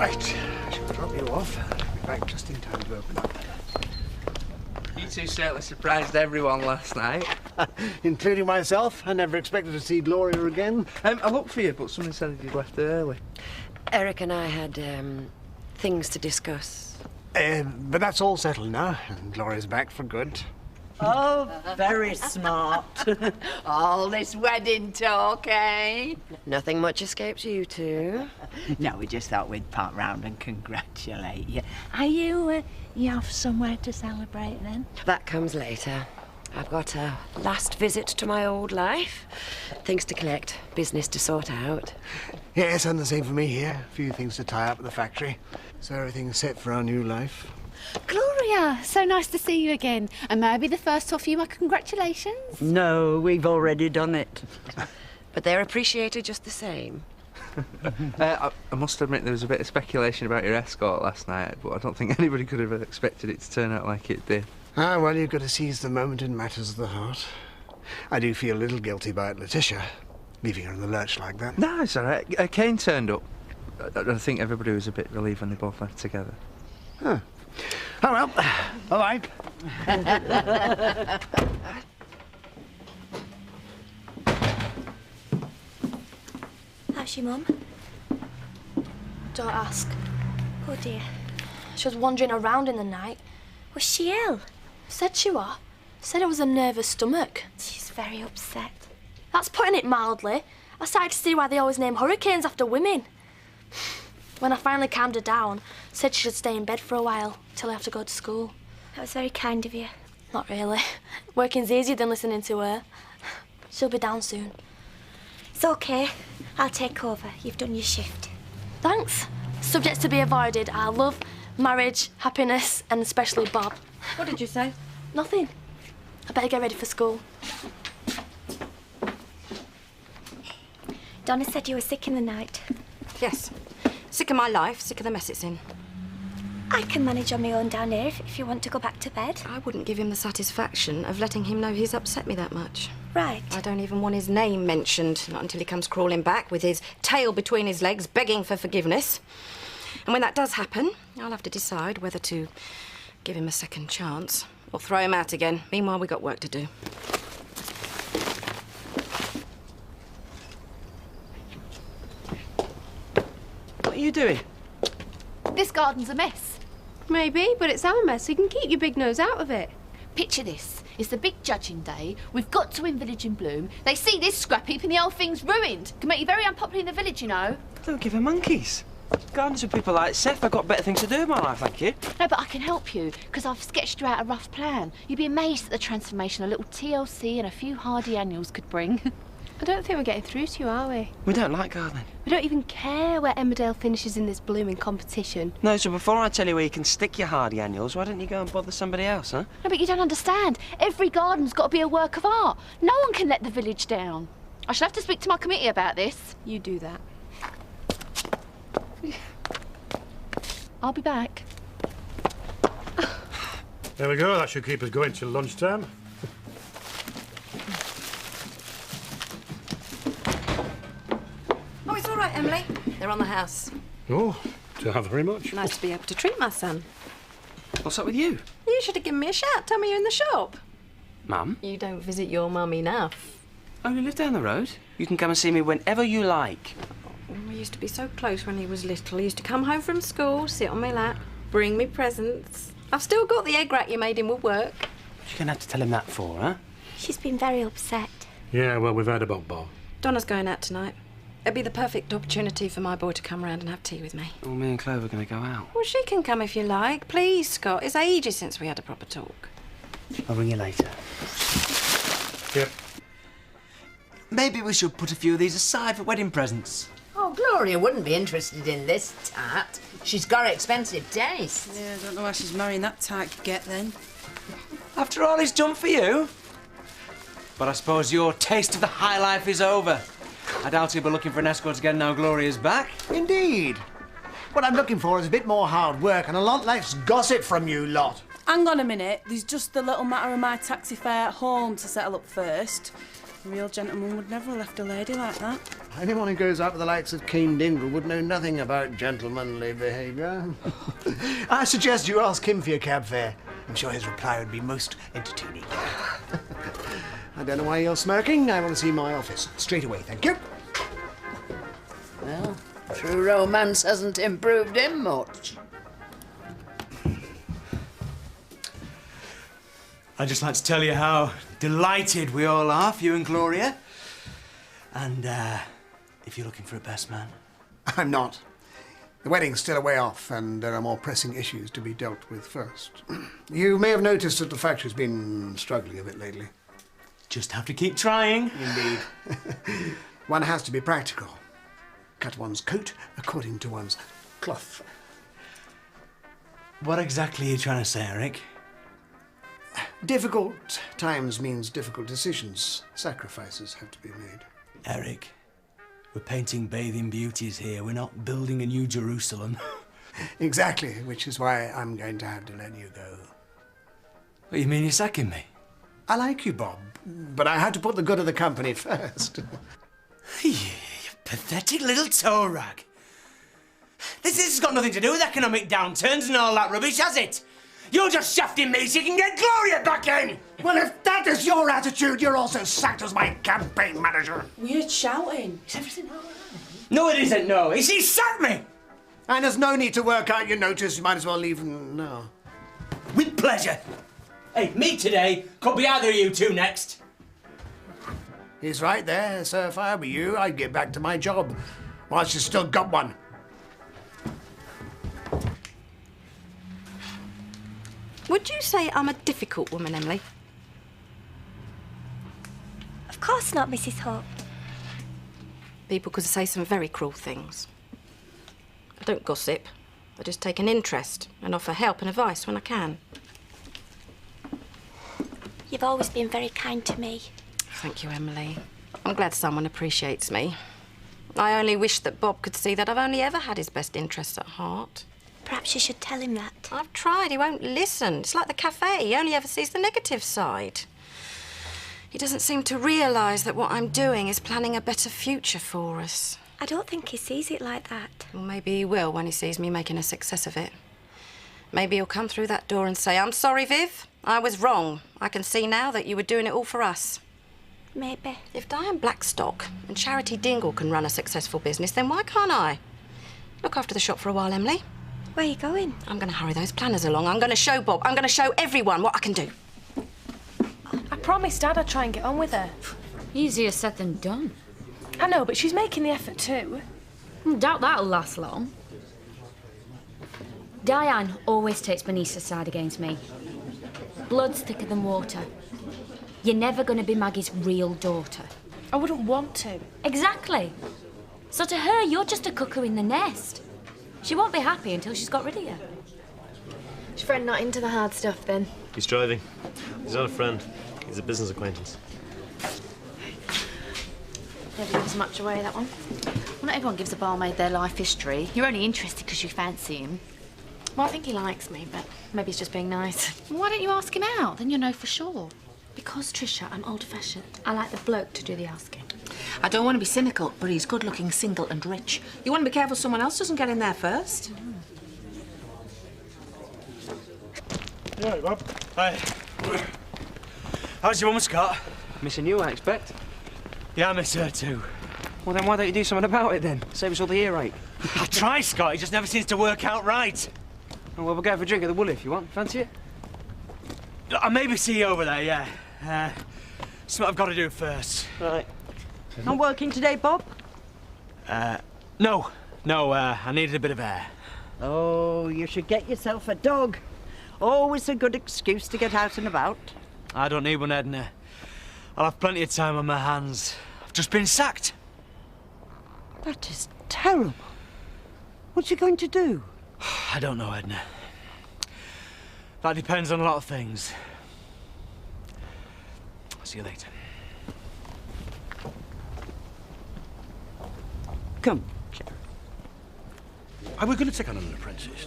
Right, I shall drop you off. I'll be back just in time to open up. You two certainly surprised everyone last night. Including myself. I never expected to see Gloria again. I looked for you, but somebody said you'd left early. Eric and I had things to discuss. But that's all settled now, and Gloria's back for good. Oh, very smart. All this wedding talk, eh? Nothing much escapes you two. No, we just thought we'd pop round and congratulate you. Are you off somewhere to celebrate then? That comes later. I've got a last visit to my old life. Things to collect, business to sort out. Yes, and the same for me here. A few things to tie up at the factory. So everything's set for our new life. Gloria, so nice to see you again. And may I be the first to offer you my congratulations? No, we've already done it. But they're appreciated just the same. I must admit there was a bit of speculation about your escort last night, but I don't think anybody could have expected it to turn out like it did. Ah, well, you've got to seize the moment in matters of the heart. I do feel a little guilty about Letitia, leaving her in the lurch like that. No, it's all right. Kane turned up. I think everybody was a bit relieved when they both left together. Huh. Oh, well. Bye-bye. How's your mum? Don't ask. Oh dear. She was wandering around in the night. Was she ill? Said she was. Said it was a nervous stomach. She's very upset. That's putting it mildly. I started to see why they always name hurricanes after women. When I finally calmed her down, said she should stay in bed for a while till I have to go to school. That was very kind of you. Not really. Working's easier than listening to her. She'll be down soon. It's okay. I'll take over. You've done your shift. Thanks. Subjects to be avoided are love, marriage, happiness, and especially Bob. What did you say? Nothing. I better get ready for school. Donna said you were sick in the night. Yes. Sick of my life, sick of the mess it's in. I can manage on my own down here if you want to go back to bed. I wouldn't give him the satisfaction of letting him know he's upset me that much. Right. I don't even want his name mentioned, not until he comes crawling back with his tail between his legs, begging for forgiveness. And when that does happen, I'll have to decide whether to give him a second chance or throw him out again. Meanwhile, we've got work to do. What are you doing? This garden's a mess. Maybe, but it's our mess, so you can keep your big nose out of it. Picture this. It's the big judging day. We've got to win Village in Bloom. They see this scrap heap and the whole thing's ruined. Can make you very unpopular in the village, you know. Don't give her monkeys. Gardens for people like Seth. I've got better things to do in my life, thank you. No, but I can help you, because I've sketched you out a rough plan. You'd be amazed at the transformation a little TLC and a few hardy annuals could bring. I don't think we're getting through to you, are we? We don't like gardening. We don't even care where Emmerdale finishes in this blooming competition. No, so before I tell you where you can stick your hardy annuals, why don't you go and bother somebody else, huh? No, but you don't understand. Every garden's got to be a work of art. No one can let the village down. I shall have to speak to my committee about this. You do that. I'll be back. There we go. That should keep us going till lunchtime. Oh, it's all right, Emily. They're on the house. Oh, don't have very much. Nice to be able to treat my son. What's up with you? You should have given me a shout. Tell me you're in the shop. Mum? You don't visit your mum enough. I only live down the road. You can come and see me whenever you like. We used to be so close when he was little. He used to come home from school, sit on my lap, bring me presents. I've still got the egg rack you made him with work. You're going to have to tell him that for, huh? She's been very upset. Yeah, well, we've heard about Bob. Donna's going out tonight. It'd be the perfect opportunity for my boy to come round and have tea with me. Well, me and Clover are going to go out. Well, she can come if you like. Please, Scott. It's ages since we had a proper talk. I'll ring you later. Yep. Maybe we should put a few of these aside for wedding presents. Oh, Gloria wouldn't be interested in this tart. She's got expensive taste. Yeah, I don't know why she's marrying that type get then. After all he's done for you. But I suppose your taste of the high life is over. I doubt he'll be looking for an escort again now Gloria's back. Indeed. What I'm looking for is a bit more hard work and a lot less gossip from you lot. Hang on a minute. There's just the little matter of my taxi fare home to settle up first. A real gentleman would never have left a lady like that. Anyone who goes out with the likes of Keen Dingle would know nothing about gentlemanly behaviour. I suggest you ask him for your cab fare. I'm sure his reply would be most entertaining. I don't know why you're smirking. I want to see my office. Straight away, thank you. Well, true romance hasn't improved him much. I'd just like to tell you how delighted we all are for you and Gloria. And, if you're looking for a best man. I'm not. The wedding's still a way off, and there are more pressing issues to be dealt with first. You may have noticed that the factory's been struggling a bit lately. Just have to keep trying. Indeed. One has to be practical. Cut one's coat according to one's cloth. What exactly are you trying to say, Eric? Difficult times means difficult decisions. Sacrifices have to be made. Eric, we're painting bathing beauties here. We're not building a new Jerusalem. Exactly, which is why I'm going to have to let you go. What, you mean you're sacking me? I like you, Bob, but I had to put the good of the company first. You pathetic little toe rag. This has got nothing to do with economic downturns and all that rubbish, has it? You're just shafting me so you can get Gloria back in! Well, if that is your attitude, you're also sacked as my campaign manager. Weird shouting. Is everything all right? No, it isn't, no. He sacked me! And there's no need to work out your notice. You might as well leave now. With pleasure. Hey, me today could be either of you two next. He's right there, sir. If I were you, I'd get back to my job. Whilst you still got one. Would you say I'm a difficult woman, Emily? Of course not, Mrs. Hope. People could say some very cruel things. I don't gossip. I just take an interest and offer help and advice when I can. You've always been very kind to me. Thank you, Emily. I'm glad someone appreciates me. I only wish that Bob could see that I've only ever had his best interests at heart. Perhaps you should tell him that. I've tried. He won't listen. It's like the cafe. He only ever sees the negative side. He doesn't seem to realise that what I'm doing is planning a better future for us. I don't think he sees it like that. Well, maybe he will when he sees me making a success of it. Maybe he'll come through that door and say, I'm sorry, Viv. I was wrong. I can see now that you were doing it all for us. Maybe. If Diane Blackstock and Charity Dingle can run a successful business, then why can't I? Look after the shop for a while, Emily. Where are you going? I'm going to hurry those planners along. I'm going to show Bob. I'm going to show everyone what I can do. I promised Dad I'd try and get on with her. Easier said than done. I know, but she's making the effort too. Doubt that'll last long. Diane always takes Bernice's side against me. Blood's thicker than water. You're never going to be Maggie's real daughter. I wouldn't want to. Exactly. So to her, you're just a cuckoo in the nest. She won't be happy until she's got rid of you. Is your friend not into the hard stuff then? He's driving. He's not a friend. He's a business acquaintance. Never gives much away, that one. Well, not everyone gives a barmaid their life history. You're only interested because you fancy him. Well, I think he likes me, but maybe he's just being nice. Well, why don't you ask him out? Then you'll know for sure. Because, Trisha, I'm old-fashioned. I like the bloke to do the asking. I don't want to be cynical, but he's good-looking, single and rich. You want to be careful someone else doesn't get in there first. You all right, Bob? Hi. How's your mum, Scott? Missing you, I expect. Yeah, I miss her too. Well, then why don't you do something about it then? Save us all the earache. I try, Scott. It just never seems to work out right. Well, we'll go for a drink at the Woolly if you want. Fancy it? I'll maybe see you over there, yeah. Something I've got to do first. Right. Not working today, Bob? No, I needed a bit of air. Oh, you should get yourself a dog. Always a good excuse to get out and about. I don't need one, Edna. I'll have plenty of time on my hands. I've just been sacked. That is terrible. What's you going to do? I don't know, Edna. That depends on a lot of things. I'll see you later. Come. Are we going to take on an apprentice?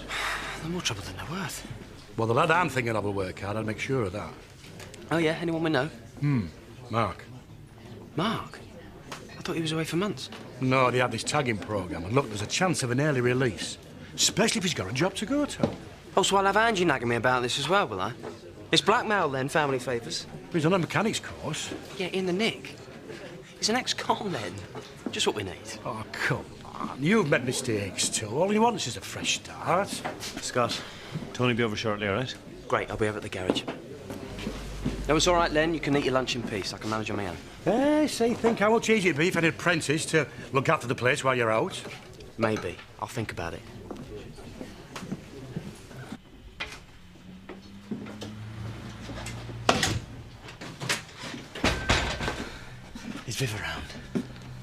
They're more trouble than they're worth. Well, the lad I'm thinking of will work hard. I'll make sure of that. Oh, yeah? Anyone we know? Mark. Mark? I thought he was away for months. No, they had this tagging programme, and look, there's a chance of an early release. Especially if he's got a job to go to. Oh, so I'll have Angie nagging me about this as well, will I? It's blackmail then, family favours. He's on a mechanics course. Yeah, in the nick. He's an ex-con then. Just what we need. Oh, come on. You've made mistakes too. All he wants is a fresh start. Scott, Tony will be over shortly, all right? Great, I'll be over at the garage. No, it's all right, Len. You can eat your lunch in peace. I can manage on my own. Hey, say, think how much easier it'd be if I had an apprentice to look after the place while you're out. Maybe. I'll think about it. Is Viv around?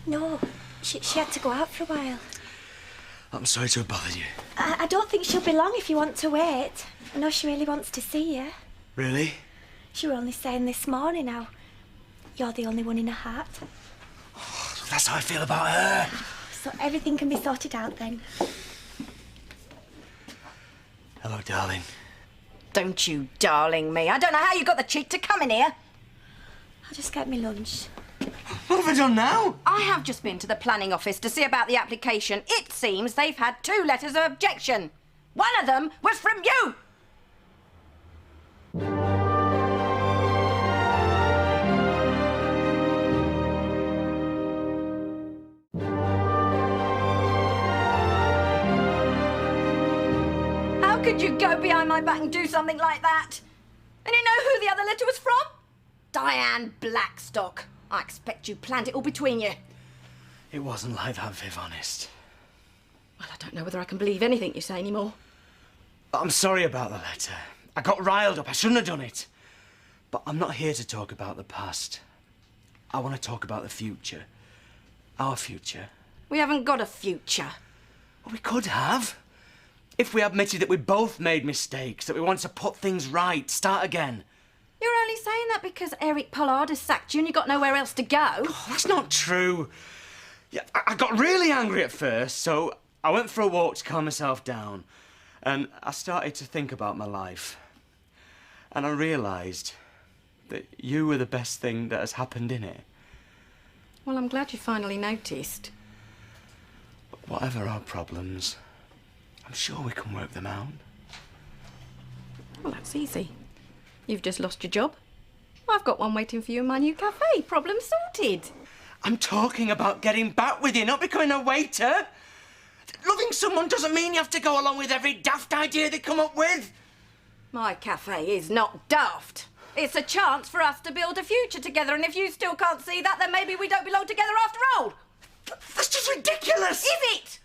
No, she had to go out for a while. I'm sorry to have bothered you. I don't think she'll be long if you want to wait. I know she really wants to see you. Really? She were only saying this morning how you're the only one in her heart. Oh, that's how I feel about her. So everything can be sorted out then. Hello, darling. Don't you darling me. I don't know how you got the cheek to come in here. I'll just get me lunch. What have I done now? I have just been to the planning office to see about the application. It seems they've had 2 letters of objection. One of them was from you. How could you go behind my back and do something like that? And you know who the other letter was from? Diane Blackstock. I expect you planned it all between you. It wasn't like that, Viv, honest. Well, I don't know whether I can believe anything you say anymore. I'm sorry about the letter. I got riled up. I shouldn't have done it. But I'm not here to talk about the past. I want to talk about the future. Our future. We haven't got a future. Well, we could have. If we admitted that we both made mistakes, that we want to put things right, start again. You're only saying that because Eric Pollard has sacked you and you got nowhere else to go. Oh, that's not true. Yeah, I got really angry at first, so I went for a walk to calm myself down. And I started to think about my life. And I realised that you were the best thing that has happened in it. Well, I'm glad you finally noticed. But whatever our problems, I'm sure we can work them out. Well, that's easy. You've just lost your job. I've got one waiting for you in my new cafe. Problem sorted. I'm talking about getting back with you, not becoming a waiter. Loving someone doesn't mean you have to go along with every daft idea they come up with. My cafe is not daft. It's a chance for us to build a future together, and if you still can't see that, then maybe we don't belong together after all. That's just ridiculous. Is it?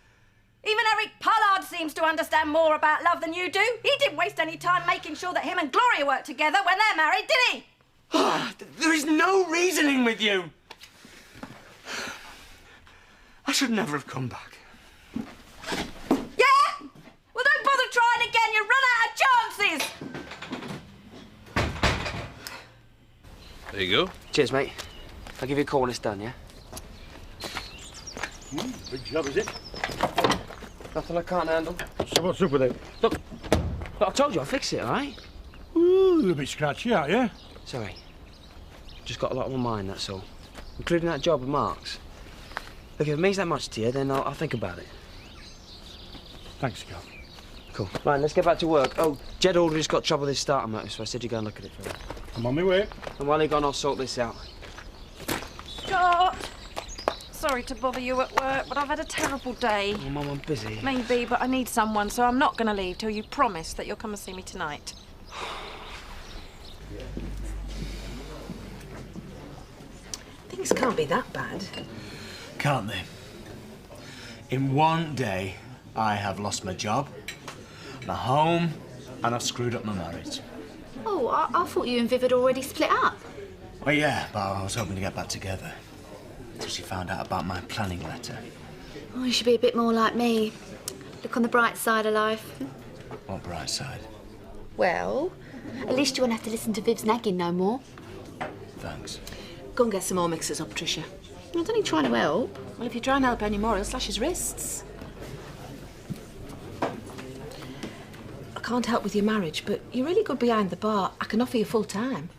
Even Eric Pollard seems to understand more about love than you do. He didn't waste any time making sure that him and Gloria work together when they're married, did he? There is no reasoning with you. I should never have come back. Yeah? Well, don't bother trying again. You run out of chances. There you go. Cheers, mate. I'll give you a call when it's done, yeah? Big job, is it? Nothing I can't handle. So what's up with it? Look, I told you I'll fix it, all right? Ooh, you're a bit scratchy, aren't you? Sorry. Just got a lot on my mind, that's all. Including that job with Mark's. Look, if it means that much to you, then I'll think about it. Thanks, Scott. Cool. Right, let's get back to work. Oh, Jed Aldridge's got trouble with his starter motor, so I said you go and look at it for me. I'm on my way. And while you're gone, I'll sort this out. Scott! Sorry to bother you at work, but I've had a terrible day. Oh, Mum, I'm busy. Maybe, but I need someone, so I'm not going to leave till you promise that you'll come and see me tonight. Things can't be that bad. Can't they? In one day, I have lost my job, my home, and I've screwed up my marriage. Oh, I thought you and Viv had already split up. Well, yeah, but I was hoping to get back together. Until she found out about my planning letter. Oh, you should be a bit more like me. Look on the bright side of life. What bright side? Well, at least you won't have to listen to Viv's nagging no more. Thanks. Go and get some more mixers up, Tricia. I was only trying to help. Well, if you try and help any more, he'll slash his wrists. I can't help with your marriage, but you're really good behind the bar. I can offer you full time.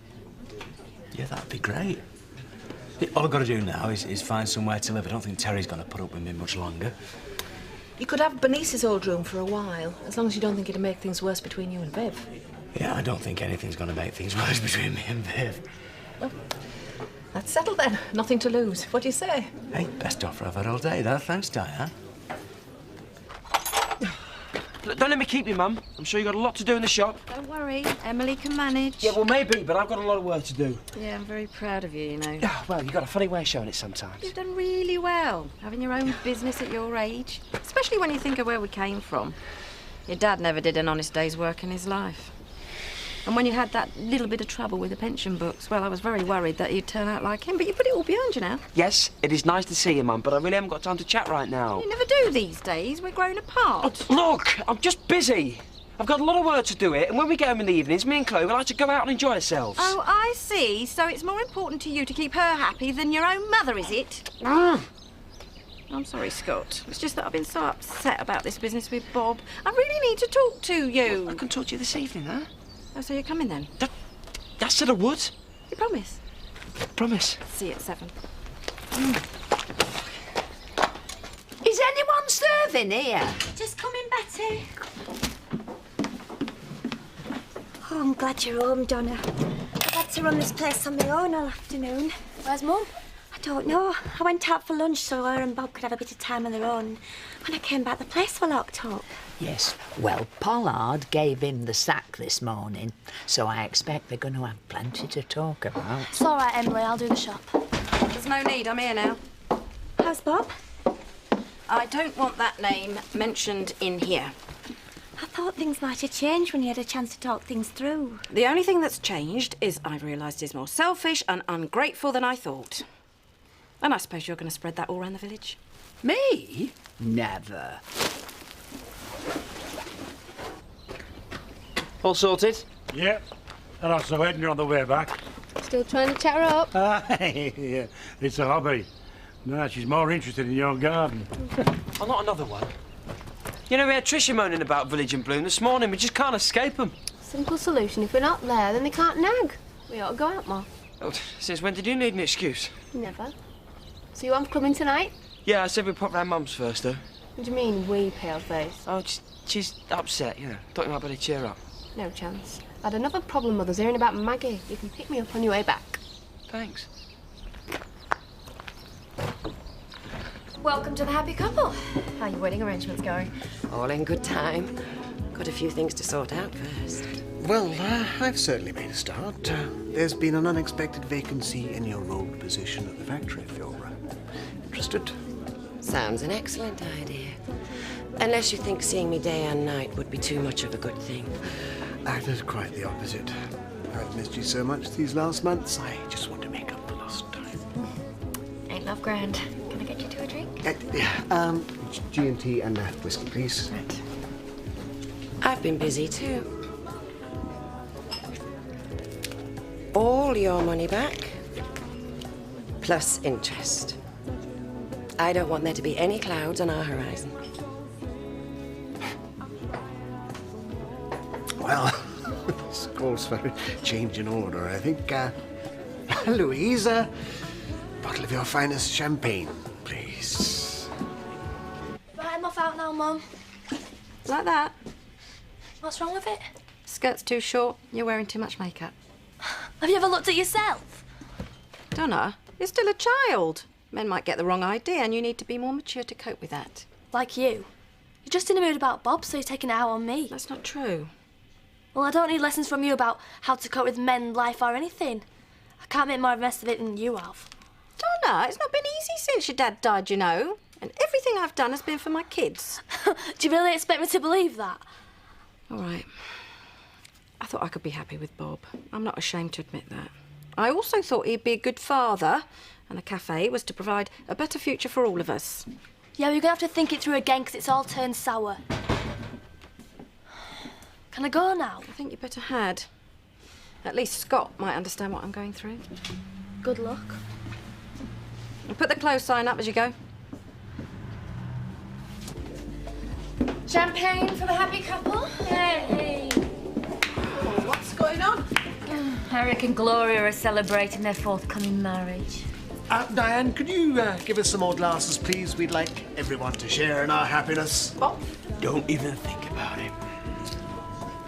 Yeah, that'd be great. All I've got to do now is find somewhere to live. I don't think Terry's going to put up with me much longer. You could have Bernice's old room for a while, as long as you don't think it'll make things worse between you and Viv. Yeah, I don't think anything's going to make things worse between me and Viv. Well, that's settled then. Nothing to lose. What do you say? Hey, best offer I've had all day, that. Thanks, Diane. Look, don't let me keep you, Mum. I'm sure you've got a lot to do in the shop. Don't worry, Emily can manage. Yeah, well, maybe, but I've got a lot of work to do. Yeah, I'm very proud of you, you know. Well, you've got a funny way of showing it sometimes. You've done really well, having your own business at your age. Especially when you think of where we came from. Your dad never did an honest day's work in his life. And when you had that little bit of trouble with the pension books, well, I was very worried that you'd turn out like him, but you put it all behind you now. Yes, it is nice to see you, Mum, but I really haven't got time to chat right now. You never do these days. We're grown apart. Oh, look, I'm just busy. I've got a lot of work to do it, and when we get home in the evenings, me and Chloe we like to go out and enjoy ourselves. Oh, I see. So it's more important to you to keep her happy than your own mother, is it? I'm sorry, Scott. It's just that I've been so upset about this business with Bob. I really need to talk to you. I can talk to you this evening, huh? Oh, so you're coming then? That said I would. You promise? Promise. See you at 7. Is anyone serving here? Just coming, Betty. Oh, I'm glad you're home, Donna. I've had to run this place on my own all afternoon. Where's Mum? I don't know. I went out for lunch so her and Bob could have a bit of time on their own. When I came back, the place was locked up. Yes, well, Pollard gave him the sack this morning, so I expect they're going to have plenty to talk about. It's all right, Emily. I'll do the shop. There's no need. I'm here now. How's Bob? I don't want that name mentioned in here. I thought things might have changed when you had a chance to talk things through. The only thing that's changed is I've realised he's more selfish and ungrateful than I thought. And I suppose you're going to spread that all around the village? Me? Never. All sorted? Yep. And I saw Edna on the way back. Still trying to chat her up? Yeah, it's a hobby. No, she's more interested in your garden. Oh, not another one. You know, we had Tricia moaning about Village in Bloom this morning. We just can't escape them. Simple solution. If we're not there, then they can't nag. We ought to go out more. Oh, since when did you need an excuse? Never. So you want coming tonight? Yeah, I said we'd pop round Mum's first, though. What do you mean, wee pale face? Oh, she's upset, you know. Thought you might better cheer up. No chance. I had another problem, Mother's hearing about Maggie. You can pick me up on your way back. Thanks. Welcome to the happy couple. How are your wedding arrangements going? All in good time. Got a few things to sort out first. Well, I've certainly made a start. There's been an unexpected vacancy in your old position at the factory, if you're interested. Sounds an excellent idea. Unless you think seeing me day and night would be too much of a good thing. That is quite the opposite. I've missed you so much these last months, I just want to make up for lost time. Ain't love grand. Can I get you two a drink? G&T and whiskey, please. Right. I've been busy too. All your money back, plus interest. I don't want there to be any clouds on our horizon. Well, this calls for a change in order, I think. Louise, a bottle of your finest champagne, please. Right, I'm off out now, Mum. Like that? What's wrong with it? Skirt's too short. You're wearing too much makeup. Have you ever looked at yourself? Donna, you're still a child. Men might get the wrong idea and you need to be more mature to cope with that. Like you. You're just in a mood about Bob, so you're taking it out on me. That's not true. Well, I don't need lessons from you about how to cope with men, life or anything. I can't make more of a mess of it than you have. Donna, it's not been easy since your dad died, you know. And everything I've done has been for my kids. Do you really expect me to believe that? All right. I thought I could be happy with Bob. I'm not ashamed to admit that. I also thought he'd be a good father, and the cafe was to provide a better future for all of us. Yeah, we're going to have to think it through again because it's all turned sour. Can I go now? I think you better had. At least Scott might understand what I'm going through. Good luck. And put the close sign up as you go. Champagne for the happy couple? Hey! Oh, what's going on? Eric and Gloria are celebrating their forthcoming marriage. Diane, could you give us some more glasses, please? We'd like everyone to share in our happiness. Bob? Don't even think about it.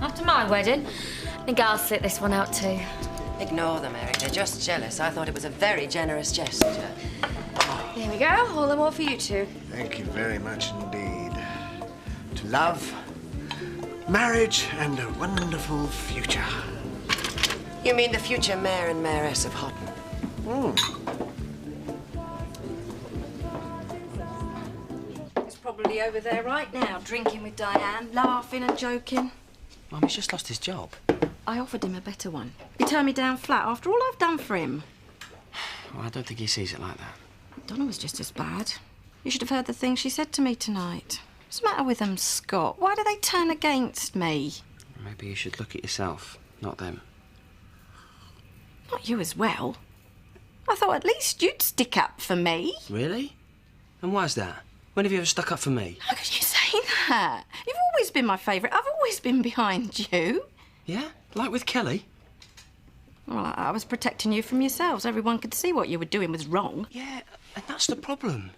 After my wedding, I think I'll sit this one out too. Ignore them, Eric. They're just jealous. I thought it was a very generous gesture. There we go. All the more for you two. Thank you very much indeed. To love, marriage, and a wonderful future. You mean the future mayor and mayoress of Houghton? He's probably over there right now, drinking with Diane, laughing and joking. Mum, he's just lost his job. I offered him a better one. He turned me down flat after all I've done for him. Well, I don't think he sees it like that. Donna was just as bad. You should have heard the things she said to me tonight. What's the matter with them, Scott? Why do they turn against me? Maybe you should look at yourself, not them. Not you as well. I thought at least you'd stick up for me. Really? And why's that? When have you ever stuck up for me? How could you say that? You've always been my favourite. I've always been behind you. Yeah? Like with Kelly? Well, I was protecting you from yourselves. Everyone could see what you were doing was wrong. Yeah, and that's the problem.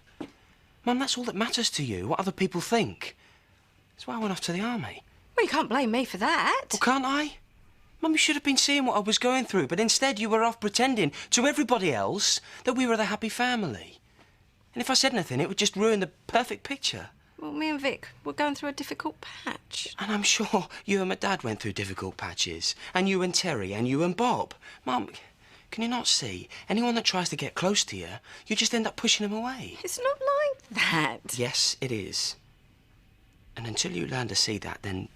Mum, that's all that matters to you, what other people think. That's why I went off to the army. Well, you can't blame me for that. Well, can't I? Mum, you should have been seeing what I was going through, but instead you were off pretending to everybody else that we were the happy family. And if I said anything, it would just ruin the perfect picture. Well, me and Vic were going through a difficult patch. And I'm sure you and my dad went through difficult patches. And you and Terry, and you and Bob. Mum, can you not see? Anyone that tries to get close to you, you just end up pushing them away. It's not like that. Yes, it is. And until you learn to see that, then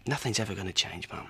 nothing's ever going to change, Mum.